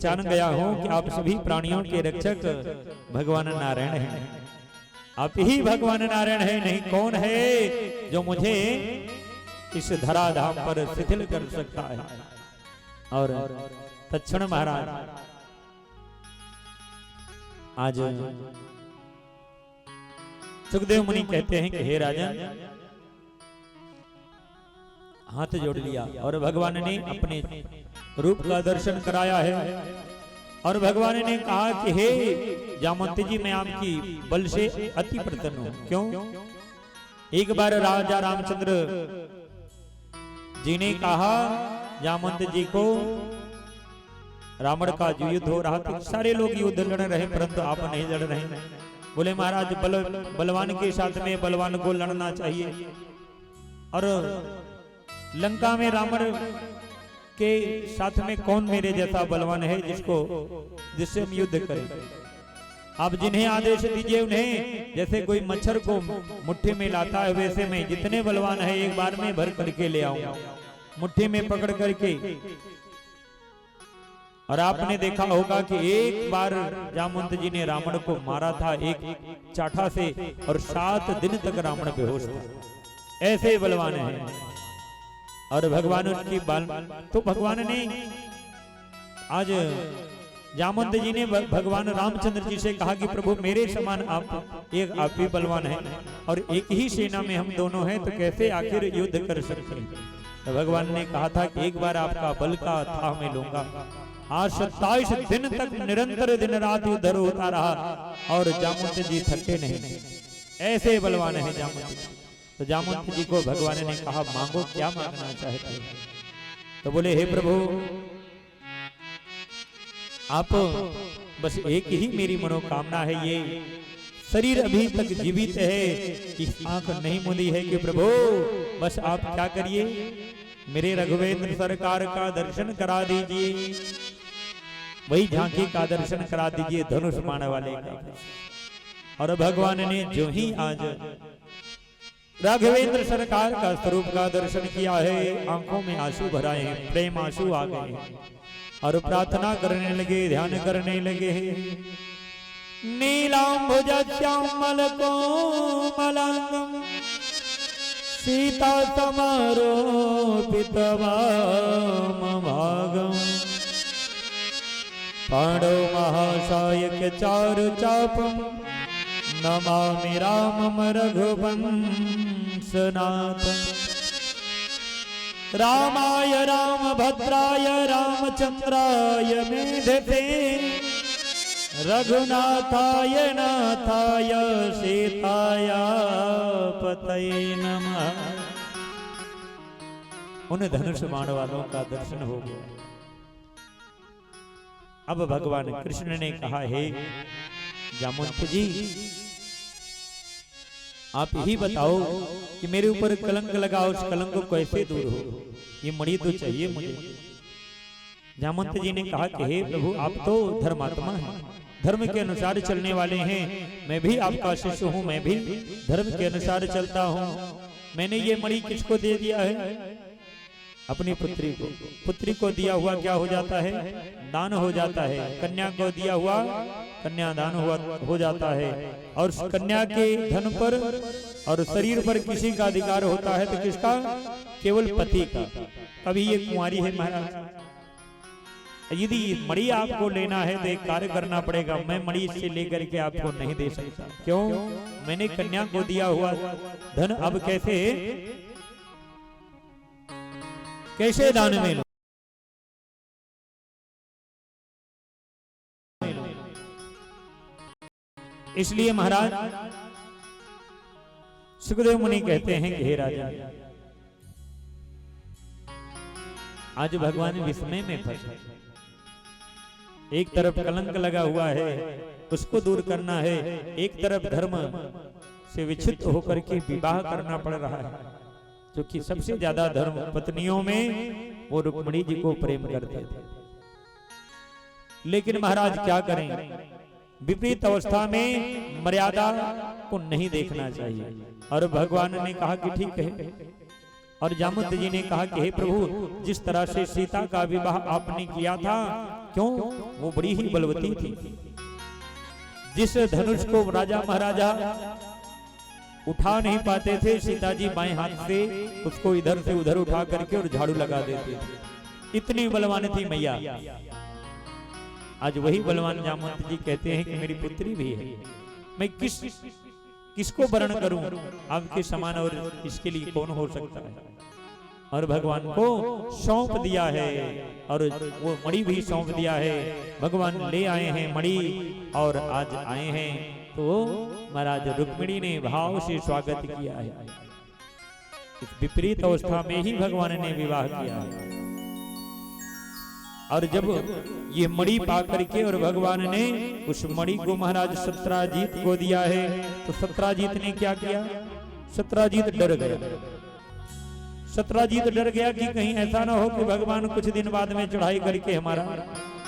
जान गया हूं कि आप सभी प्राणियों के रक्षक भगवान नारायण हैं। आप ही भगवान नारायण है, नहीं कौन है जो मुझे इस धराधाम पर शिथिल कर सकता है। और तत्क्षण महाराज आज सुखदेव मुनि कहते हैं कि हे राजन, हाथ जोड़ लिया और भगवान ने अपने रूप का दर्शन कराया है। और भगवान ने कहा कि हे जामवंत जी, मैं आपकी बल से अति प्रसन्न हूं। क्यों? एक बार राजा रामचंद्र जी ने कहा जामवंत जी को, रावण का जो युद्ध हो रहा था, सारे लोग युद्ध लड़ रहे परंतु आप नहीं लड़ रहे। बोले महाराज, बलवान के साथ में बलवान को लड़ना चाहिए। और लंका में रावण के साथ में कौन मेरे जैसा बलवान है जिससे हम युद्ध करें। आप जिन्हें आदेश दीजिए उन्हें, जैसे कोई मच्छर को मुट्ठी में लाता है वैसे मैं जितने बलवान है एक बार में भर करके ले आऊंगा, मुट्ठी में पकड़ करके। और आपने देखा होगा कि एक बार जामवंत जी ने रावण को मारा था एक चाठा से, और 7 दिन तक रावण बेहोश था। ऐसे बलवान है। और भगवान उनकी बाल, तो भगवान ने आज जामवंत जी ने भगवान रामचंद्र जी से कहा कि प्रभु मेरे समान आप ही बलवान हैं और एक ही सेना में हम दोनों हैं, तो कैसे आखिर युद्ध कर सकते हैं। तो भगवान ने कहा था कि एक बार आपका बल का था मैं लूंगा। आज 27 दिन तक निरंतर दिन रात युद्ध होता रहा और जामवंत जी थके नहीं। ऐसे बलवान है जामवंत जी। तो जामवंत जी को भगवान ने कहा मांगो, क्या मांगना चाहते हैं? तो बोले हे प्रभु, आप बस एक ही मेरी मनोकामना है, ये शरीर अभी तक जीवित है कि आंख नहीं मुंदी है कि प्रभु बस आप क्या करिए, मेरे रघुवेंद्र सरकार का दर्शन करा दीजिए, वही झांकी का दर्शन करा दीजिए, धनुष बाण वाले का। और भगवान ने जो ही आज राघवेंद्र सरकार का स्वरूप का दर्शन किया है, आंखों में आंसू भराए हैं, प्रेम आंसू आ गए और प्रार्थना करने लगे, ध्यान करने लगे। नीलांबुज श्यामल कोमलांगम सीता समारोपित वामभागम पांडव महासायक चारु चापम नमामि रामम रघुवंशनाथ। रामाय रामभद्राय रामचंद्राय मेधते रघुनाथाय नाथाय सीताय पतये नमः। उन धनुष बाण वालों का दर्शन हो गया। अब भगवान कृष्ण ने कहा, हे जामवंत जी, आप ही बताओ कि मेरे ऊपर कलंक लगा, उस कलंक को कैसे दूर हो, ये मणि तो चाहिए मुझे। जामवंत जी ने कहा कि हे प्रभु, आप तो धर्मात्मा हैं, धर्म के अनुसार चलने वाले हैं, मैं भी आपका शिष्य हूँ, मैं भी धर्म के अनुसार चलता हूँ। मैंने ये मणि किसको दे दिया है? अपनी पुत्री को। पुत्री को दिया हुआ क्या हो जाता है? दान हो जाता है। कन्या को दिया हुआ कन्यादान हो जाता है। और कन्या के धन पर और शरीर पर किसी का अधिकार होता है, तो किसका? केवल पति का। अभी ये कुंवारी है महाराज। यदि मणि आपको लेना है तो एक कार्य करना पड़ेगा, मैं मणि से लेकर के आपको नहीं दे सकता। क्यों? मैंने कन्या को दिया हुआ धन अब कैसे दान में लो? इसलिए महाराज सुखदेव मुनि कहते हैं कि हे राजा, आज भगवान विस्मय में फंसे। एक तरफ कलंक लगा हुआ है, उसको दूर करना है, एक तरफ धर्म से विच्छिन्न होकर के विवाह करना पड़ रहा है, क्योंकि सबसे ज्यादा धर्म पत्नियों में वो रुक्मिणी जी को प्रेम करते थे। लेकिन महाराज क्या करें, विपरीत अवस्था में मर्यादा को नहीं देखना चाहिए। और भगवान ने कहा कि ठीक है। और जामवंत जी ने कहा कि हे प्रभु, जिस तरह से सीता का विवाह आपने किया था क्यों? वो बड़ी ही बलवती थी। जिस धनुष को राजा महाराजा उठा नहीं पाते थे, सीता जी बाएं हाथ से उसको इधर से उधर उठा करके और झाड़ू लगा देते थे। इतनी बलवान थी मैया। आज वही बलवान जामवंत जी कहते हैं कि मेरी पुत्री भी है, मैं किसको वरण करूं? आपके समान और इसके लिए कौन हो सकता है? और भगवान को सौंप दिया है, और वो मणि भी सौंप दिया है। भगवान ले आए हैं मणि, और आज आए हैं तो महाराज रुक्मिणी ने भाव से स्वागत किया है। इस विपरीत अवस्था में ही भगवान ने विवाह किया है। और जब ये मणि पा करके और भगवान ने उस मणि को महाराज सत्राजीत को दिया है, तो सत्राजीत ने क्या किया? सत्राजीत डर गया। सत्राजीत डर गया कि कहीं ऐसा ना हो कि भगवान कुछ दिन बाद में चढ़ाई करके हमारा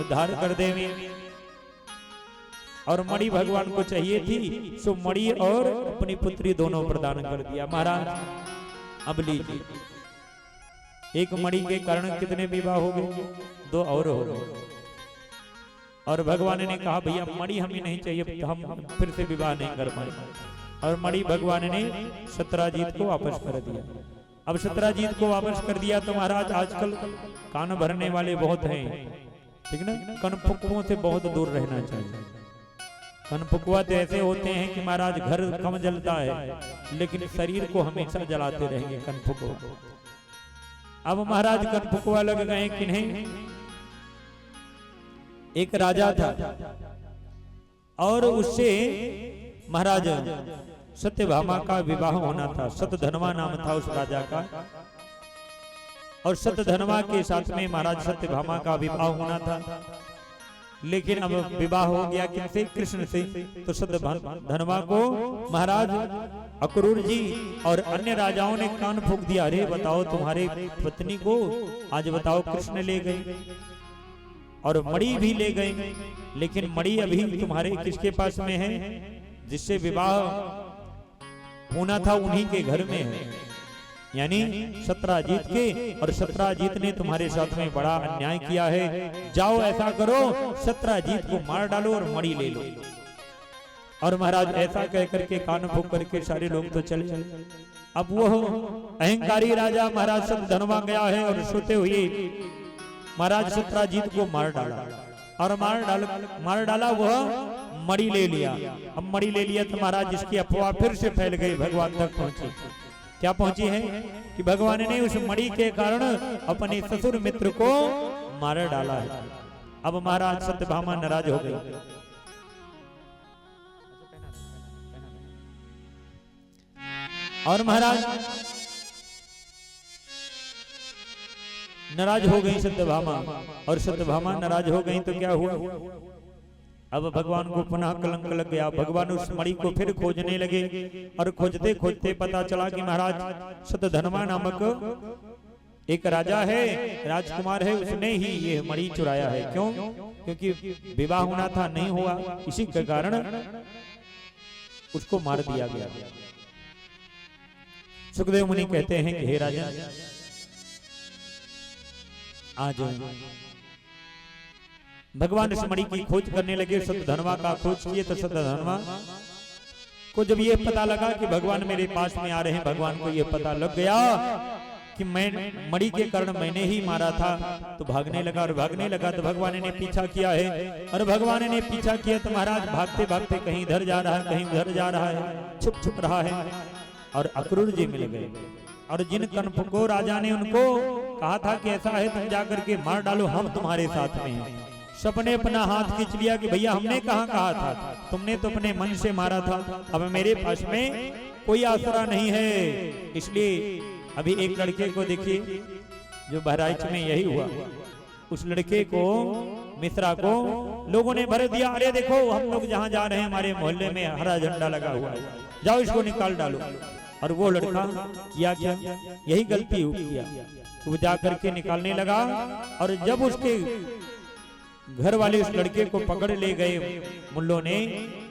उद्धार कर देंगे। और मणि भगवान को चाहिए थी, सो मणि और अपनी पुत्री दोनों प्रदान कर दिया। महाराज अब लीजिए, एक मणि के कारण कितने विवाह हो गए? 2 और हो गए। और भगवान ने कहा भैया मणि हमें नहीं चाहिए, हम फिर से विवाह नहीं कर पाए। और मणि भगवान ने सत्राजीत को वापस कर दिया। अब सत्राजीत को वापस कर दिया तो महाराज आजकल कान भरने वाले बहुत हैं, ठीक ना? कनफुकुओं से बहुत दूर रहना चाहिए। कनफुकुआ तो ऐसे होते हैं कि महाराज घर कम जलता है लेकिन शरीर को हमेशा जलाते रहेंगे कनफुकुआ। अब महाराज कनफुकुआ लग गए किन्हें? एक राजा था और उससे महाराज सत्यभामा का विवाह होना था। सतधनवा नाम था उस राजा का, और सतधनवा के साथ में महाराज सत्यभामा का विवाह होना था। लेकिन अब विवाह हो गया किससे? कृष्ण से। तो सतधनवा को महाराज अक्रूर जी और अन्य राजाओं ने कान फूंक दिया, अरे बताओ तुम्हारे पत्नी को आज बताओ कृष्ण ले गए और मणि भी ले गए, लेकिन मणि अभी तुम्हारे किसके पास में है? जिससे विवाह होना था उन्हीं के घर में है, यानी सत्राजीत के। और सत्राजीत ने तुम्हारे साथ में बड़ा अन्याय किया है। जाओ ऐसा करो, सत्राजीत को मार डालो और मणि ले लो। और महाराज ऐसा कह करके कान फूंक करके सारे लोग तो चले गए। अब वो अहंकारी राजा महाराज सतधनवा गया है और सोते हुए महाराज सत्राजीत को मार डाला। और मार डाला वह मणि ले लिया। अब मणि ले लिया तो महाराज इसकी अफवाह फिर से फैल गई, भगवान तक पहुंची। क्या पहुंची है कि भगवान ने उस मणि के कारण अपने ससुर मित्र को मार डाला है। अब महाराज सत्यभामा नाराज हो गई। और महाराज नाराज हो गई सत्यभामा, और सत्यभामा नाराज हो गई तो क्या हुआ? अब भगवान को पुनः कलंक लग गया। भगवान उस मणि को फिर खोजने लगे, और खोजते खोजते पता चला कि महाराज सतधनवा नामक एक राजा है, राजकुमार है, उसने ही ये मणि चुराया है। क्यों? क्योंकि विवाह होना था, नहीं हुआ, इसी के कारण उसको मार दिया गया। सुखदेव मुनि कहते हैं कि हे राजा, आज भगवान इस मणि की खोज करने लगे, सतधनवा का खोज किए। तो सतधनवा को जब ये पता लगा कि भगवान मेरे पास में आ रहे हैं, भगवान को ये पता लग गया कि मैं मणि के कारण मैंने ही मारा था, तो भागने लगा। और भागने लगा तो भगवान ने पीछा किया है, और भगवान ने पीछा किया तो महाराज भागते भागते कहीं इधर जा रहा है, कहीं उधर जा रहा है, छुप छुप रहा है। और अक्रूर जी मिल गए, और जिन कनफुको राजा ने उनको कहा था कि ऐसा है तुम जाकर के मार डालो, हम तुम्हारे साथ में हैं, सबने अपना हाथ खींच लिया कि भैया हमने कहाँ कहा था, तुमने तो अपने मन से मारा था, अब मेरे पास में कोई आसरा नहीं है। इसलिए अभी एक लड़के को देखिए जो बहराइच में यही हुआ, उस लड़के को मिश्रा को लोगों ने भर दिया, अरे देखो हम लोग जहाँ जा रहे हैं हमारे मोहल्ले में हरा झंडा लगा हुआ है, जाओ इसको निकाल डालो। और वो लड़का किया क्या? यही गलती किया, वो जा करके निकालने लगा। और जब उसके घर वाले उस लड़के को पकड़ ले गए मुल्लों ने,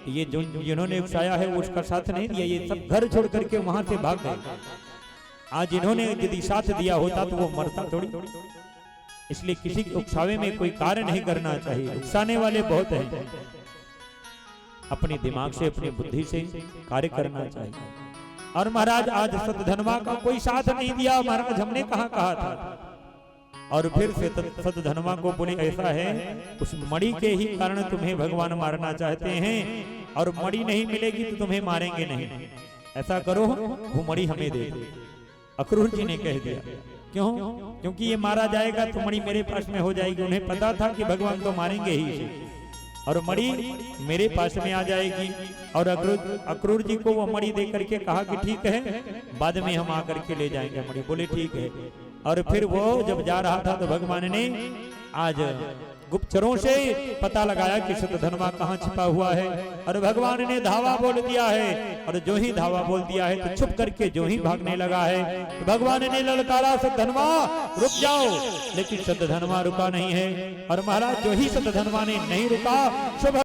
ये जो जिन्होंने उकसाया है वो उसका साथ नहीं दिया, ये सब घर छोड़ करके वहां से भाग गए। आज इन्होंने यदि साथ दिया होता तो वो मरता थोड़ी। इसलिए किसी के उकसावे में कोई कार्य नहीं करना चाहिए। उकसाने वाले बहुत हैं, अपने दिमाग से अपनी बुद्धि से कार्य करना चाहिए। और महाराज आज सतधनवा का कोई साथ नहीं दिया, महाराज हमने कहा था। और फिर से सतधनवा को बोले ऐसा है, उस मणि के ही कारण तुम्हें भगवान मारना चाहते हैं, और मणि नहीं मिलेगी तो तुम्हें मारेंगे नहीं। ऐसा करो वो मणि हमें दे दो। अक्रूर जी ने कह दिया, क्यों? क्योंकि ये मारा जाएगा तो मणि मेरे पास में हो जाएगी। उन्हें पता था कि भगवान तो मारेंगे ही इसे, और मणि मेरे पास में आ जाएगी। और अक्रूर जी को वो मणि दे करके कहा कि ठीक है, बाद में हम आकर के ले जाएंगे मणि। बोले ठीक है। और फिर वो जब जा रहा था तो भगवान ने आज गुप्तचरों से पता लगाया कि सतधनवा कहाँ छिपा हुआ है, और भगवान ने धावा बोल दिया है। और जो ही धावा बोल दिया है तो छुप करके जो ही भागने लगा है, तो भगवान ने ललकारा, सतधनवा रुक जाओ। लेकिन सतधनवा रुका नहीं है। और महाराज जो ही सतधनवा ने नहीं रुका, शुभ